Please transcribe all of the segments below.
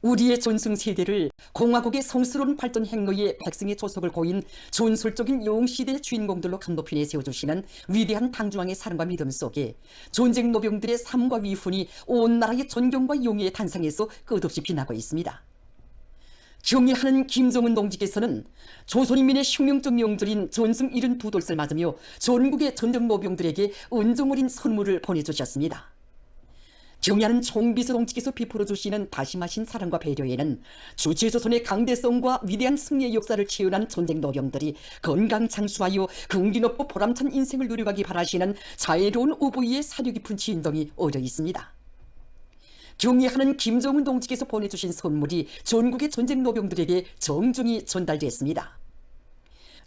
우리의 전승 세대를 공화국의 성스러운 발전 행로에 백성의 조석을 고인 전술적인 영웅시대의 주인공들로 감높이 내세워주시는 위대한 당중왕의 사랑과 믿음 속에 전쟁 노병들의 삶과 위훈이 온 나라의 존경과 용의의 탄생에서 끝없이 빛나고 있습니다. 경애하는 김정은 동지께서는 조선인민의 혁명적 명절인 전승 72돌을 맞으며 전국의 전쟁 노병들에게 은정 어린 선물을 보내주셨습니다. 경애하는 총비서 동지께서 베풀어주시는 다심하신 사랑과 배려에는 주체조선의 강대성과 위대한 승리의 역사를 체현한 전쟁 노병들이 건강 장수하여 긍기 높고 보람찬 인생을 누려가기 바라시는 자애로운 우부의 사려 깊은 진동이 어려 있습니다. 경애하는 김정은 동지께서 보내주신 선물이 전국의 전쟁 노병들에게 정중히 전달됐습니다.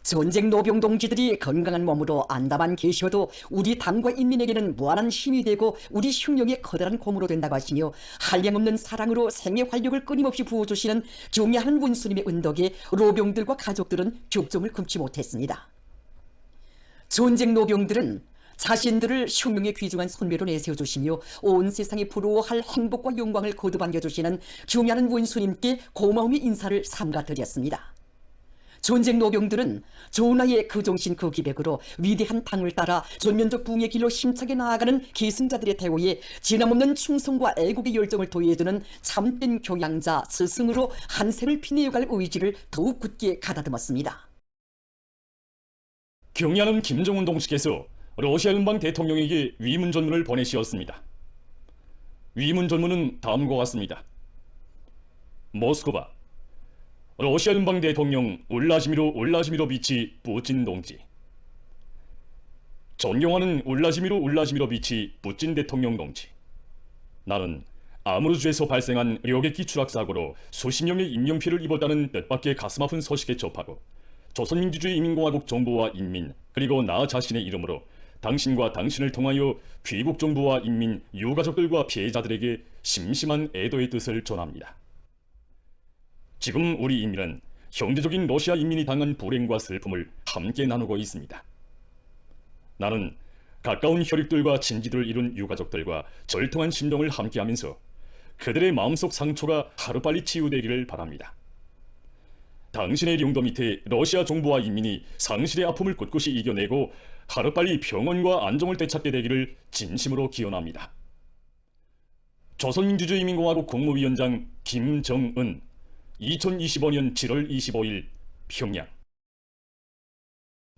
전쟁 노병 동지들이 건강한 몸으로 안다만 계셔도 우리 당과 인민에게는 무한한 힘이 되고 우리 흉령의 커다란 고무로 된다고 하시며 한량없는 사랑으로 생의 활력을 끊임없이 부어주시는 경애하는 원수님의 은덕에 노병들과 가족들은 격정을 금치 못했습니다. 전쟁 노병들은 자신들을 혁명의 귀중한 선배로 내세워주시며 온 세상에 부러워할 행복과 영광을 거듭 안겨주시는 경애하는 원수님께 고마움의 인사를 삼가드렸습니다. 전쟁 노병들은 전하의 그 정신 그 기백으로 위대한 당을 따라 전면적 부흥의 길로 힘차게 나아가는 계승자들의 대우에 진함없는 충성과 애국의 열정을 도해주는 참된 교양자 스승으로 한 생을 피내어갈 의지를 더욱 굳게 가다듬었습니다. 경애하는 김정은 동지께서 러시아 연방 대통령에게 위문 전문을 보내시었습니다. 위문 전문은 다음과 같습니다. 모스크바 러시아 연방 대통령 울라지미르 울라지미로비치 푸틴 동지. 존경하는 울라지미로비치 푸틴 대통령 동지. 나는 아무르주에서 발생한 여객기 추락 사고로 수십 명의 인명피해를 입었다는 뜻밖의 가슴 아픈 소식에 접하고 조선민주주의 인민공화국 정부와 인민 그리고 나 자신의 이름으로 당신과 당신을 통하여 귀국 정부와 인민 유가족들과 피해자들에게 심심한 애도의 뜻을 전합니다. 지금 우리 인민은 형제적인 러시아 인민이 당한 불행과 슬픔을 함께 나누고 있습니다. 나는 가까운 혈육들과 친지들을 이룬 유가족들과 절통한 심정을 함께하면서 그들의 마음속 상처가 하루빨리 치유되기를 바랍니다. 당신의 용도 밑에 러시아 정부와 인민이 상실의 아픔을 꿋꿋이 이겨내고 하루빨리 평온과 안정을 되찾게 되기를 진심으로 기원합니다. 조선민주주의인민공화국 국무위원장 김정은 2025년 7월 25일 평양.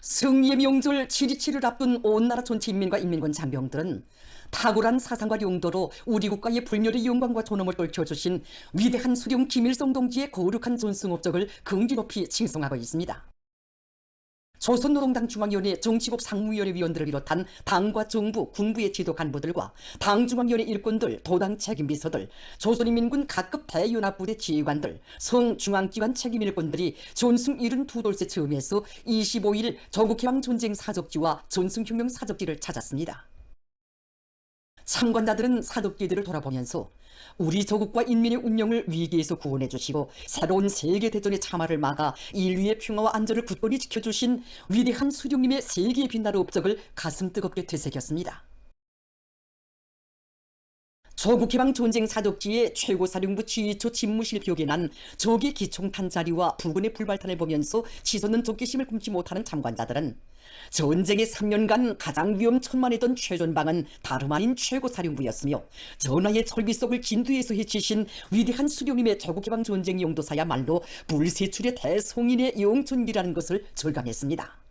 승리의 명절 7.27을 앞둔 온 나라 전체 인민과 인민군 장병들은 탁월한 사상과 용도로 우리 국가의 불멸의 영광과 존엄을 떨쳐주신 위대한 수령 김일성 동지의 거룩한 전승 업적을 긍지 높이 칭송하고 있습니다. 조선노동당 중앙위원회 정치국 상무위원회 위원들을 비롯한 당과 정부, 군부의 지도 간부들과 당중앙위원회 일꾼들, 도당 책임비서들, 조선인민군 각급 대연합부대 지휘관들, 성중앙기관 책임일꾼들이 전승 72돌세 즈음에서 25일 조국해방전쟁 사적지와 전승혁명 사적지를 찾았습니다. 참관자들은 사덕지들을 돌아보면서 우리 조국과 인민의 운명을 위기에서 구원해 주시고 새로운 세계대전의 참화를 막아 인류의 평화와 안전을 굳건히 지켜주신 위대한 수령님의 세계의 빛나는 업적을 가슴 뜨겁게 되새겼습니다. 조국해방 전쟁 사적지의 최고사령부 지휘처 집무실 벽에 난 적의 기총탄 자리와 부근의 불발탄을 보면서 치솟는 적개심을 금치 못하는 참관자들은 전쟁의 3년간 가장 위험천만했던 최전방은 다름 아닌 최고사령부였으며 전하의 철비 속을 진두에서 헤치신 위대한 수령님의 조국해방 전쟁 용도사야말로 불세출의 대성인의 영전기라는 것을 절감했습니다.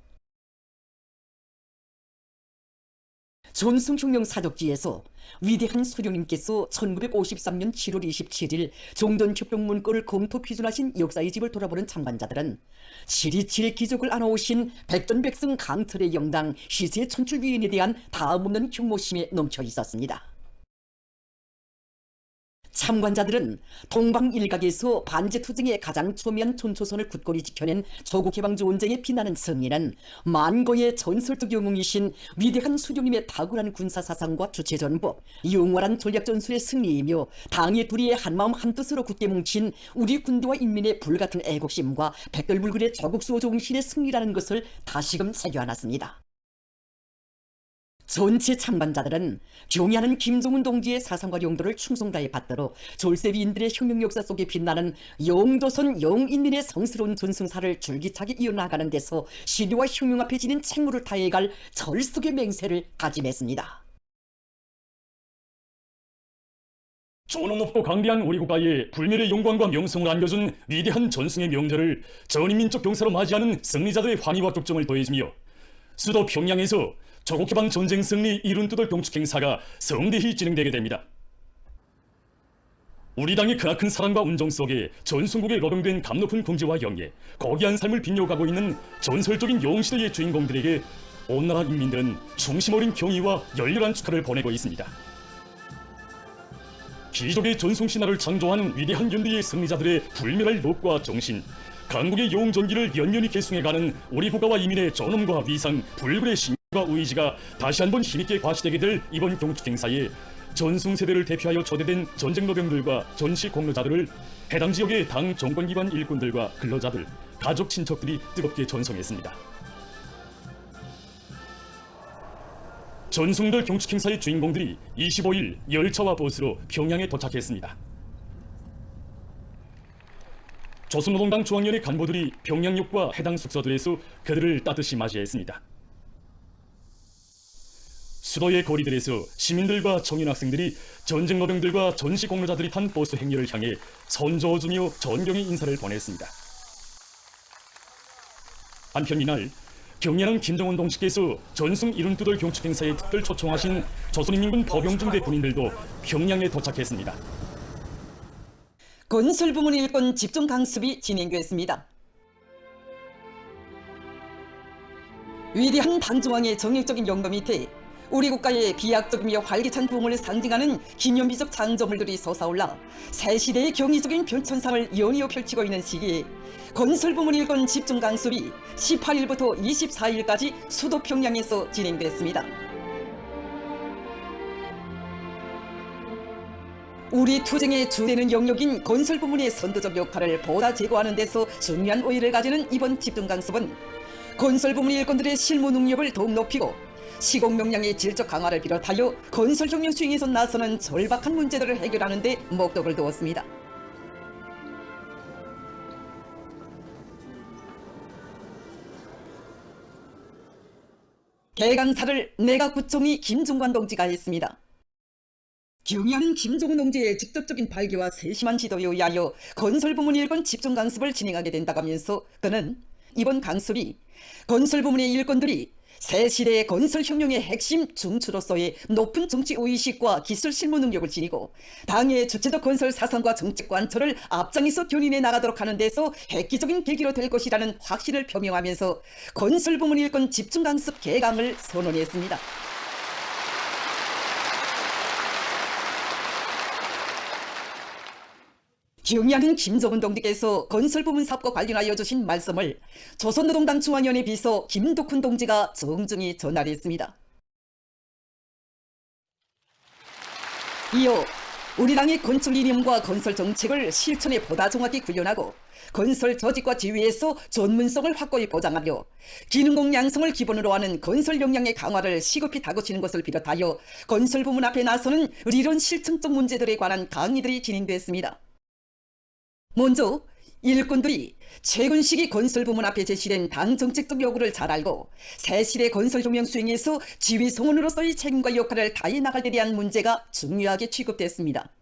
전승혁명 사적지에서 위대한 수령님께서 1953년 7월 27일 종전협정 문건을 검토批准하신 역사의 집을 돌아보는 참관자들은 7.27의 기적을 안아오신 백전백승 강철의 영당 시세 천출위인에 대한 다음없는 흉모심에 넘쳐 있었습니다. 참관자들은 동방일각에서 반제투쟁의 가장 초미한 전초선을 굳건히 지켜낸 조국해방전쟁의 빛나는 승리는 만고의 전설적 영웅이신 위대한 수령님의 탁월한 군사사상과 주체전부, 영원한 전략전술의 승리이며 당의 둘이의 한마음 한뜻으로 굳게 뭉친 우리 군대와 인민의 불같은 애국심과 백돌불굴의 조국수호 정신의 승리라는 것을 다시금 새겨안았습니다. 전체 참관자들은 경의하는 김정은 동지의 사상과 용도를 충성다해 받들어 졸세위인들의 혁명 역사 속에 빛나는 영조선 영인민의 성스러운 전승사를 줄기차게 이어나가는 데서 시대와 혁명 앞에 지닌 책무를 다해갈 절속의 맹세를 다짐했습니다. 존엄 높고 강대한 우리 국가에 불멸의 영광과 명성을 안겨준 위대한 전승의 명절을 전인민족 병사로 맞이하는 승리자들의 환희와 격정을 더해주며 수도 평양에서 조국해방 전쟁 승리 이룬 뜻을 경축 행사가 성대히 진행되게 됩니다. 우리 당의 크나큰 사랑과 운정 속에 전순국에 러빙된 감높은 긍지와 영예, 고귀한 삶을 빛려가고 있는 전설적인 영웅시대의 주인공들에게 온 나라 인민들은 중심 어린 경의와 열렬한 축하를 보내고 있습니다. 기족의 전승신화를 창조한 위대한 연대의 승리자들의 불멸할 력과 정신, 강국의 영웅 전기를 연연히 계승해가는 우리 국가와 이민의 존엄과 위상, 불굴의 신과 의지가 다시 한번 힘있게 과시되게 될 이번 경축 행사에 전승세대를 대표하여 초대된 전쟁노병들과 전시 공로자들을 해당 지역의 당 정권 기반 일꾼들과 근로자들, 가족 친척들이 뜨겁게 전송했습니다. 전승들 경축 행사의 주인공들이 25일 열차와 버스로 평양에 도착했습니다. 조선노동당 중앙위원회 간부들이 평양역과 해당 숙소들에서 그들을 따뜻이 맞이했습니다. 수도의 거리들에서 시민들과 청년 학생들이 전쟁 노병들과 전시 공로자들이 탄 버스 행렬을 향해 손저어주며 존경의 인사를 보냈습니다. 한편 이날 경례하는 김정은 동지께서 전승 이룬 뜻을 경축 행사에 특별 초청하신 조선인민군 보병중대 군인들도 평양에 도착했습니다. 건설부문 일권 집중 강습이 진행됐습니다. 위대한 당중앙의 정력적인 영도 밑에 우리 국가의 비약적이며 활기찬 부흥을 상징하는 기념비적 장조물들이 솟아올라 새 시대의 경이적인 변천상을 연이어 펼치고 있는 시기에 건설부문 일권 집중 강습이 18일부터 24일까지 수도 평양에서 진행됐습니다. 우리 투쟁의 주되는 영역인 건설 부문의 선도적 역할을 보다 제고하는 데서 중요한 의의를 가지는 이번 집중 강습은 건설 부문 일꾼들의 실무 능력을 더욱 높이고 시공 역량의 질적 강화를 비롯하여 건설 혁명 수행에서 나서는 절박한 문제들을 해결하는 데 목적을 두었습니다. 개강사를 내각부총리 김중관 동지가 했습니다. 경의하는 김정은 동지의 직접적인 발기와 세심한 지도에 의하여 건설부문 일권 집중 강습을 진행하게 된다고 하면서 그는 이번 강습이 건설부문의 일꾼들이 새 시대의 건설혁명의 핵심 중추로서의 높은 정치의식과 기술 실무 능력을 지니고 당의 주체적 건설 사상과 정책 관철을 앞장에서 견인해 나가도록 하는 데서 획기적인 계기로 될 것이라는 확신을 표명하면서 건설부문 일권 집중 강습 개강을 선언했습니다. 경의하는 김정은 동지께서 건설부문 사업과 관련하여 주신 말씀을 조선노동당 중앙위원회 비서 김덕훈 동지가 정중히 전달했습니다. 이어 우리 당의 건축 이념과 건설 정책을 실천에 보다 정확히 구현하고 건설 조직과 지휘에서 전문성을 확고히 보장하며 기능공 양성을 기본으로 하는 건설 역량의 강화를 시급히 다그치는 것을 비롯하여 건설 부문 앞에 나서는 이런 실증적 문제들에 관한 강의들이 진행됐습니다. 먼저 일꾼들이 최근 시기 건설 부문 앞에 제시된 당 정책적 요구를 잘 알고 새 시대 건설 혁명 수행에서 지휘 성원으로서의 책임과 역할을 다해 나갈 데 대한 문제가 중요하게 취급됐습니다.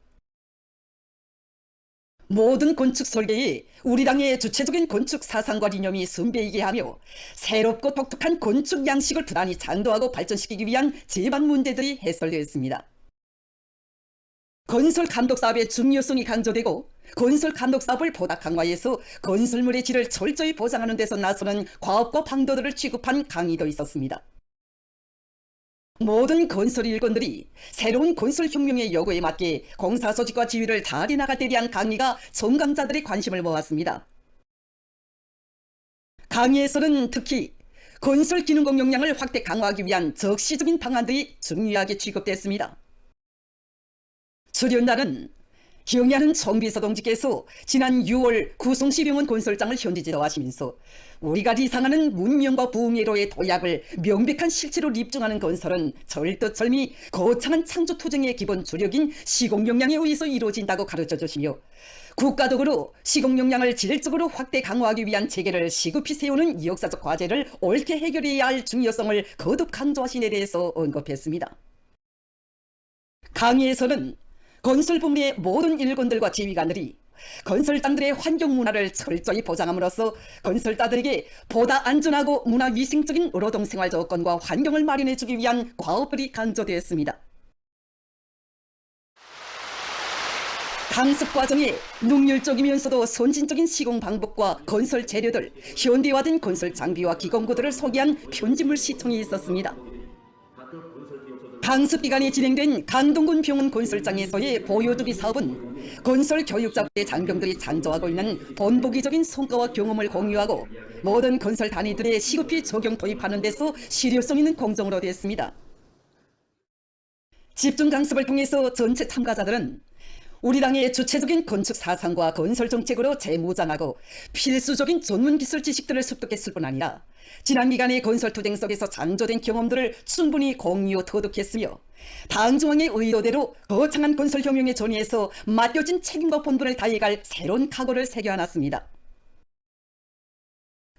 모든 건축 설계에 우리 당의 주체적인 건축 사상과 이념이 선배이게 하며 새롭고 독특한 건축 양식을 부단히 창조하고 발전시키기 위한 제반 문제들이 해설되었습니다. 건설 감독 사업의 중요성이 강조되고 건설 감독 사업을 보다 강화해서 건설물의 질을 철저히 보장하는 데서 나서는 과업과 방도들을 취급한 강의도 있었습니다. 모든 건설 일꾼들이 새로운 건설 혁명의 요구에 맞게 공사 조직과 지휘를 잘 해나갈 때 대한 강의가 전강자들의 관심을 모았습니다. 강의에서는 특히 건설 기능공 역량을 확대 강화하기 위한 적시적인 방안들이 중요하게 취급됐습니다. 수련단은 경의하는 정비서 동지께서 지난 6월 구성시병원 건설장을 현지 지도하시면서 우리가 리상하는 문명과 부흥회로의 도약을 명백한 실체로 입증하는 건설은 절도철미 거창한 창조투쟁의 기본 주력인 시공역량에 의해서 이루어진다고 가르쳐주시며 국가적으로 시공역량을 질적으로 확대 강화하기 위한 체계를 시급히 세우는 역사적 과제를 옳게 해결해야 할 중요성을 거듭 강조하신 데 대해서 언급했습니다. 강의에서는 건설 부문의 모든 일꾼들과 지휘관들이 건설장들의 환경 문화를 철저히 보장함으로써 건설자들에게 보다 안전하고 문화위생적인 노동생활 조건과 환경을 마련해주기 위한 과업들이 강조되었습니다. 강습 과정에 능률적이면서도 선진적인 시공 방법과 건설 재료들, 현대화된 건설 장비와 기공구들을 소개한 편지물 시청이 있었습니다. 강습 기간에 진행된 강동군 병원 건설장에서의 보여주기 사업은 건설 교육자부의 장병들이 창조하고 있는 본보기적인 성과와 경험을 공유하고 모든 건설 단위들의 시급히 적용 도입하는 데서 실효성 있는 공정으로 됐습니다. 집중 강습을 통해서 전체 참가자들은 우리 당의 주체적인 건축 사상과 건설 정책으로 재무장하고 필수적인 전문 기술 지식들을 습득했을 뿐 아니라 지난 기간의 건설 투쟁 속에서 창조된 경험들을 충분히 공유 터득했으며 당중앙의 의도대로 거창한 건설 혁명의 전위에서 맡겨진 책임과 본분을 다해갈 새로운 각오를 새겨안았습니다.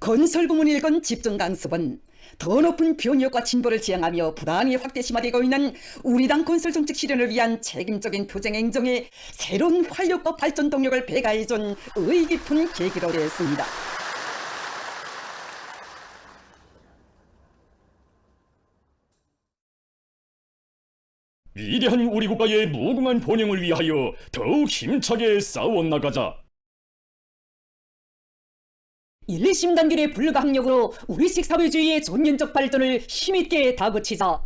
건설 부문 일권 집중 강습은 더 높은 변혁과 진보를 지향하며 부당히 확대 심화되고 있는 우리 당 건설 정책 실현을 위한 책임적인 투쟁 행정에 새로운 활력과 발전 동력을 배가해준 의의 깊은 계기로 되었습니다. 위대한 우리 국가의 무궁한 번영을 위하여 더욱 힘차게 싸워나가자. 1, 2심 단결의 불가항력으로 우리식 사회주의의 전면적 발전을 힘있게 다그치자.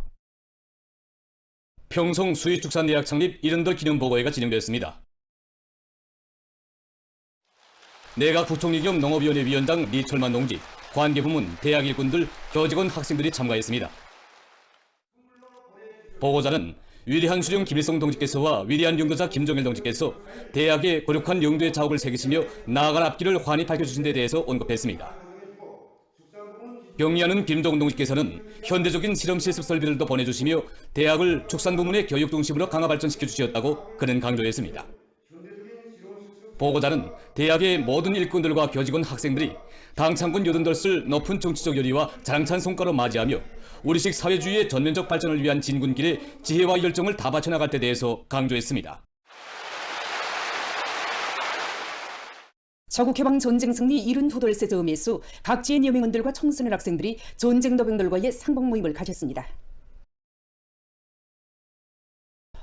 평성 수의축산대학 창립 70돌 기념보고회가 진행됐습니다. 내각 부총리 겸 농업위원회 위원장 리철만 동지, 관계부문, 대학 일꾼들, 교직원, 학생들이 참가했습니다. 보고자는 위대한 수령 김일성 동지께서와 위대한 영도자 김정일 동지께서 대학에 거룩한 영도의 자업을 새기시며 나아갈 앞길을 환히 밝혀주신 데 대해서 언급했습니다. 경리하는 김정은 동지께서는 현대적인 실험 실습 설비들도 보내주시며 대학을 축산부문의 교육 중심으로 강화 발전시켜 주셨다고 그는 강조했습니다. 보고자는 대학의 모든 일꾼들과 교직원 학생들이 당창군 80돌을 높은 정치적 열의와 자랑찬 성과로 맞이하며 우리식 사회주의의 전면적 발전을 위한 진군길에 지혜와 열정을 다 바쳐나갈 때 대해서 강조했습니다. 조국해방 전쟁 승리 72돌세 즈음에서 각지의 여명원들과 청소년 학생들이 전쟁 노병들과의 상봉 모임을 가졌습니다.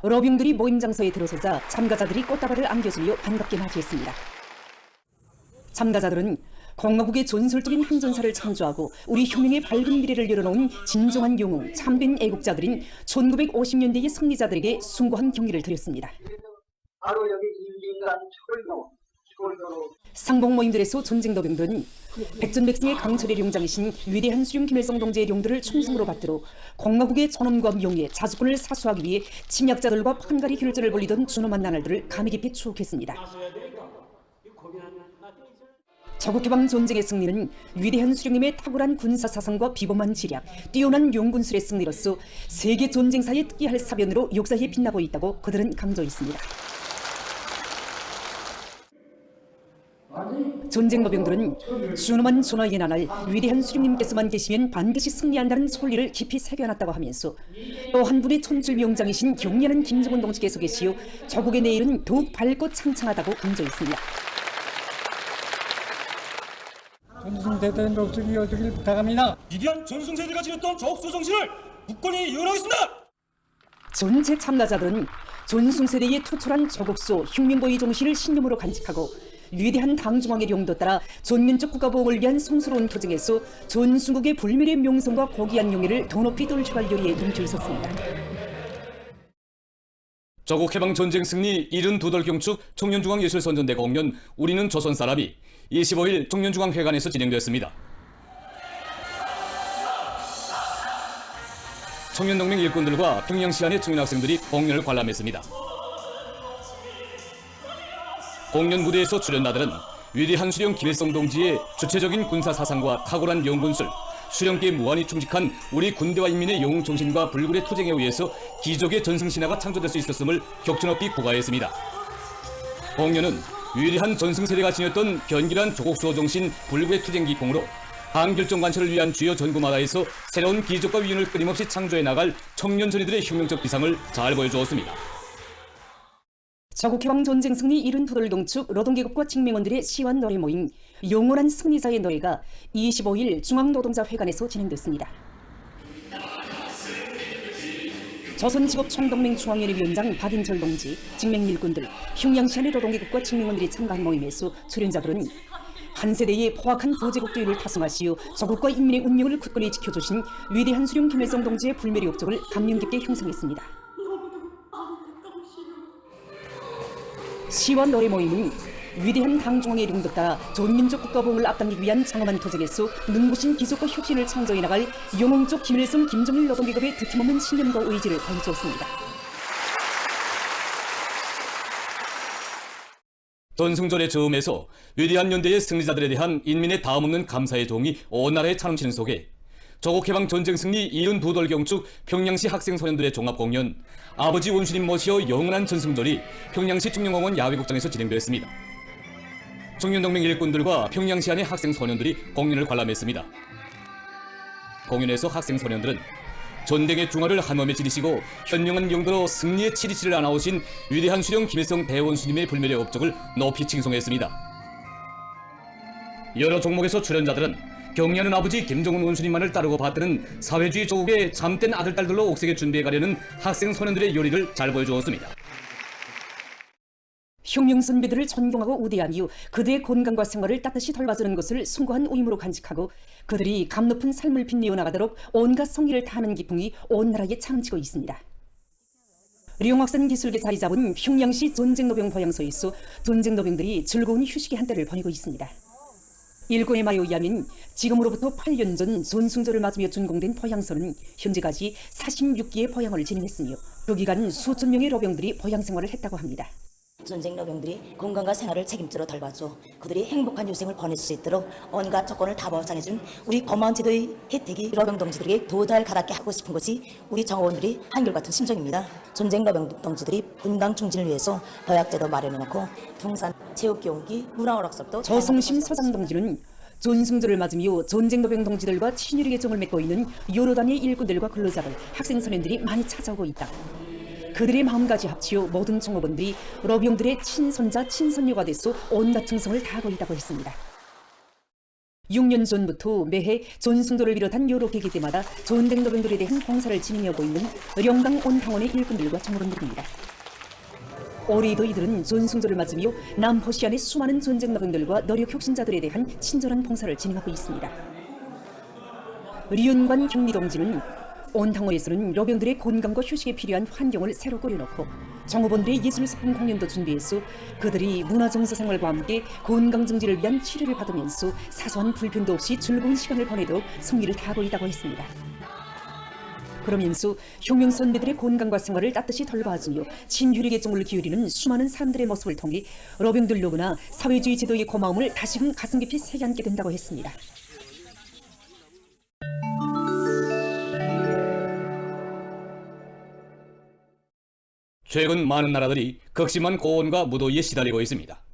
로병들이 모임 장소에 들어서자 참가자들이 꽃다발을 안겨주며 반갑게 맞이했습니다. 참가자들은 공화국의 전설적인 항전사를 창조하고 우리 혁명의 밝은 미래를 열어놓은 진정한 영웅, 참된 애국자들인 1950년대의 승리자들에게 숭고한 경의를 드렸습니다. 바로 여기 인간 철도 상봉 모임들에서 전쟁 노병들은 백전백승의 강철의 용장이신 위대한 수령 김일성 동지의 용도를 충성으로 받들어 공화국의 존엄과 명예, 자주권을 사수하기 위해 침략자들과 판가리 혈전을 벌이던 준엄한 나날들을 감히 깊이 추억했습니다. 조국해방 전쟁의 승리는 위대한 수령님의 탁월한 군사사상과 비범한 지략, 뛰어난 용군술의 승리로서 세계 전쟁사에 특기할 사변으로 역사에 빛나고 있다고 그들은 강조했습니다. 전쟁 노병들은 준엄한 전화의 나날 위대한 수령님께서만 계시면 반드시 승리한다는 솔리를 깊이 새겨놨다고 하면서 또 한 분의 천출명장이신 경리하는 김정은 동지께서 계시어 조국의 내일은 더욱 밝고 창창하다고 강조했습니다. 전승세대는 없으기 여주길 부탁합니다. 위대한 전승세대가 지녔던 적수 정신을 굳건히 이어나가겠습니다. 전체 참가자들은 전승세대의 투철한 조국수 혁명보의 정신을 신념으로 간직하고 위대한 당중앙의 용도 따라 전면적 국가보험을 위한 성스러운 투쟁에서 전순국의 불멸의 명성과 고귀한 용의를 더 높이 떨쳐갈 요리에 뭉쳐 있었습니다. 조국해방 전쟁 승리 72돌 경축 청년중앙예술선전대 공연 우리는 조선 사람이 25일 청년중앙회관에서 진행되었습니다. 청년동맹 일꾼들과 평양시안의 청년학생들이 공연을 관람했습니다. 공연 무대에서 출연자들은 위대한 수령 김일성 동지의 주체적인 군사 사상과 탁월한 영군술, 수령께 무한히 충직한 우리 군대와 인민의 영웅 정신과 불굴의 투쟁에 의해서 기적의 전승신화가 창조될 수 있었음을 격전없이 부가했습니다. 공연은 위대한 전승세대가 지녔던 견길한 조국수호 정신 불굴의 투쟁 기풍으로 한결정관철을 위한 주요 전구마다에서 새로운 기적과 위인을 끊임없이 창조해 나갈 청년전이들의 혁명적 기상을 잘 보여주었습니다. 저국해방 전쟁 승리 72돌 동축 노동계급과 직맹원들의 시완 노래 모임 영원한 승리자의 노래가 25일 중앙노동자회관에서 진행됐습니다. 조선직업총동맹 중앙위원장 박인철 동지, 직맹 일꾼들, 평양시안의 노동계급과 직맹원들이 참가한 모임에서 출연자들은 한 세대의 포악한 부제국주의를 타승하시어 조국과 인민의 운명을 굳건히 지켜주신 위대한 수령 김일성 동지의 불멸의 업적을 감명 깊게 형성했습니다. 시와 노래 모임은 위대한 당중앙의 이름을 따라 전민족 국가보험을 앞당기기 위한 장엄한 투쟁에서 눈부신 기술과 혁신을 창조해 나갈 영웅족 김일성 김정일 노동계급의 드침없는 신념과 의지를 보여주었습니다. 전승절의 저음에서 위대한 연대의 승리자들에 대한 인민의 다음없는 감사의 종이 온 나라에 차넘치는 속에 조국해방 전쟁 승리 72돌 경축 평양시 학생 소년들의 종합공연 아버지 원수님 모시어 영원한 전승절이 평양시 중령공원 야외극장에서 진행되었습니다. 청년동맹 일꾼들과 평양시 안의 학생 소년들이 공연을 관람했습니다. 공연에서 학생 소년들은 전쟁의 중화를 한 몸에 지니시고 현명한 용도로 승리의 치리치를 안아오신 위대한 수령 김일성 대원수님의 불멸의 업적을 높이 칭송했습니다. 여러 종목에서 출연자들은 경리하는 아버지 김정은 원수님만을 따르고 받드는 사회주의 조국의 참된 아들딸들로 옥색에 준비해 가려는 학생 소년들의 요리를 잘 보여주었습니다. 혁명 선배들을 존경하고 우대하며 그들의 건강과 생활을 따뜻이 돌봐주는 것을 숭고한 의무로 간직하고 그들이 감 높은 삶을 빛내어 나가도록 온갖 성의를 다하는 기풍이 온 나라에 차넘치고 있습니다. 룡학산 기술계 자리 잡은 평양시 전쟁노병 보양소에서 전쟁노병들이 즐거운 휴식의 한때를 보내고 있습니다. 일본의 말에 의하면 지금으로부터 8년 전 전승절을 맞으며 준공된 보양소는 현재까지 46기의 보양을 진행했으며 그 기간 수천 명의 노병들이 보양 생활을 했다고 합니다. 전쟁 노병들이 건강과 생활을 책임지러 돌봐줘 그들이 행복한 유생을 보낼 수 있도록 온갖 조건을 다 보장해준 우리 고마운 제도의 혜택이 노병 동지들에게 도달 가닿게 하고 싶은 것이 우리 정호원들이 한결같은 심정입니다. 전쟁 노병 동지들이 건강 충진을 위해서 도약제도 마련해놓고 등산, 체육경기, 문화오락설도 조승심 소장 동지는 전승절을 맞으며 전쟁 노병 동지들과 친일의 정을 맺고 있는 여러 단위의 일꾼들과 근로자들, 학생 소년들이 많이 찾아오고 있다. 그들의 마음까지 합치어 모든 종업원들이 노병들의 친손자 친손녀가 돼서 온갖 충성을 다하고 있다고 했습니다. 6년 전부터 매해 전승절을 비롯한 여러 계기 때마다 전쟁 노병들에 대한 봉사를 진행하고 있는 령당 온탕원의 일꾼들과 종업원들입니다. 올해도 이들은 전승절을 맞으며 남포시안의 수많은 전쟁 노병들과 노력 혁신자들에 대한 친절한 봉사를 진행하고 있습니다. 리은관 경리동지는 온탕원에서는 노병들의 건강과 휴식에 필요한 환경을 새로 꾸려놓고 종업원들의 예술소품 공연도 준비해서 그들이 문화정서 생활과 함께 건강증진을 위한 치료를 받으면서 사소한 불편도 없이 즐거운 시간을 보내도록 성의를 다하고 있다고 했습니다. 그러면서 혁명 선배들의 건강과 생활을 따뜻이 돌봐주며 친유력의 정을 기울이는 수많은 사람들의 모습을 통해 노병들 누구나 사회주의 제도의 고마움을 다시금 가슴 깊이 새겨 안게 된다고 했습니다. 최근 많은 나라들이 극심한 고온과 무더위에 시달리고 있습니다.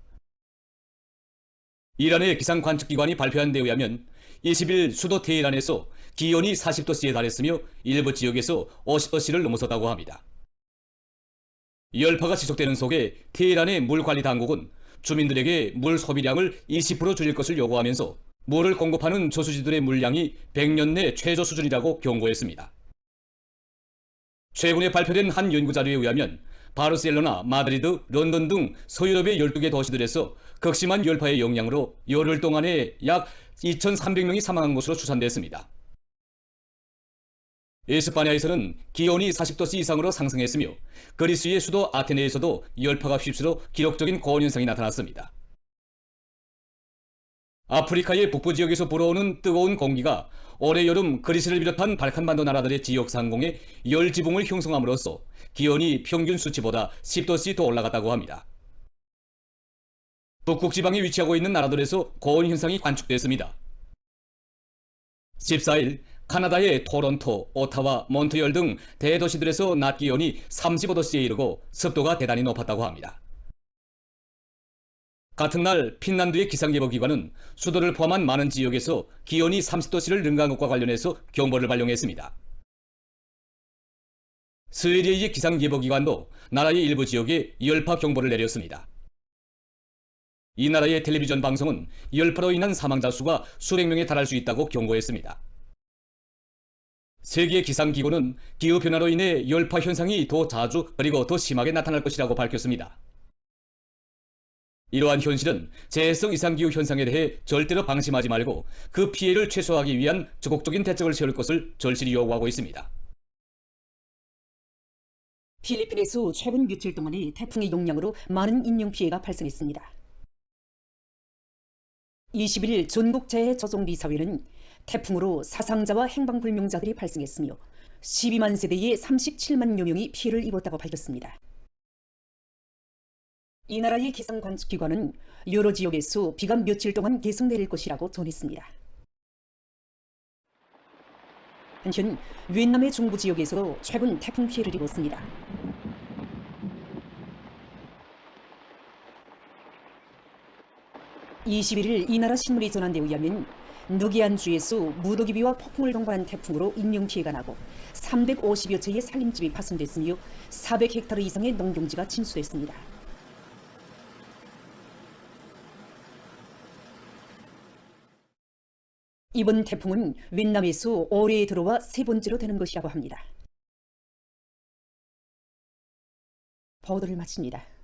이란의 기상관측기관이 발표한 데 의하면 20일 수도 테헤란에서 기온이 40도씨에 달했으며 일부 지역에서 50도씨를 넘어섰다고 합니다. 열파가 지속되는 속에 테헤란의 물관리 당국은 주민들에게 물 소비량을 20% 줄일 것을 요구하면서 물을 공급하는 저수지들의 물량이 100년 내 최저 수준이라고 경고했습니다. 최근에 발표된 한 연구자료에 의하면 바르셀로나, 마드리드, 런던 등 서유럽의 12개 도시들에서 극심한 열파의 영향으로 열흘 동안에 약 2,300명이 사망한 것으로 추산됐습니다. 에스파냐에서는 기온이 40도씨 이상으로 상승했으며 그리스의 수도 아테네에서도 열파가 휩쓸어 기록적인 고온 현상이 나타났습니다. 아프리카의 북부 지역에서 불어오는 뜨거운 공기가 올해 여름 그리스를 비롯한 발칸반도 나라들의 지역 상공에 열지붕을 형성함으로써 기온이 평균 수치보다 10도씨 더 올라갔다고 합니다. 북극 지방에 위치하고 있는 나라들에서 고온 현상이 관측됐습니다. 14일 카나다의 토론토, 오타와, 몬트리올 등 대도시들에서 낮 기온이 35도씨에 이르고 습도가 대단히 높았다고 합니다. 같은 날 핀란드의 기상예보기관은 수도를 포함한 많은 지역에서 기온이 30도씨를 능가한 것과 관련해서 경보를 발령했습니다. 스웨디의 기상예보기관도 나라의 일부 지역에 열파 경보를 내렸습니다. 이 나라의 텔레비전 방송은 열파로 인한 사망자 수가 수백 명에 달할 수 있다고 경고했습니다. 세계 기상기구는 기후변화로 인해 열파 현상이 더 자주 그리고 더 심하게 나타날 것이라고 밝혔습니다. 이러한 현실은 재해성 이상기후 현상에 대해 절대로 방심하지 말고 그 피해를 최소화하기 위한 적극적인 대책을 세울 것을 절실히 요구하고 있습니다. 필리핀에서 최근 며칠 동안에 태풍의 영향으로 많은 인명피해가 발생했습니다. 20일 전국재해조정비사회는 태풍으로 사상자와 행방불명자들이 발생했으며 12만 세대의 37만여 명이 피해를 입었다고 밝혔습니다. 이 나라의 기상관측기관은 여러 지역에서 비가 며칠 동안 계속 내릴 것이라고 전했습니다. 한편 위엔남의 중부 지역에서도 최근 태풍 피해를 입었습니다. (21일) 이 나라 신문이 전한 데 의하면 누기안주에서 무더기비와 폭풍을 동반한 태풍으로 인명피해가 나고 350여 채의 살림집이 파손됐으며 400헥타르 이상의 농경지가 침수됐습니다. 이번 태풍은 위엔남에서 올해에 들어와 세 번째로 되는 것이라고 합니다. 보도를 마칩니다.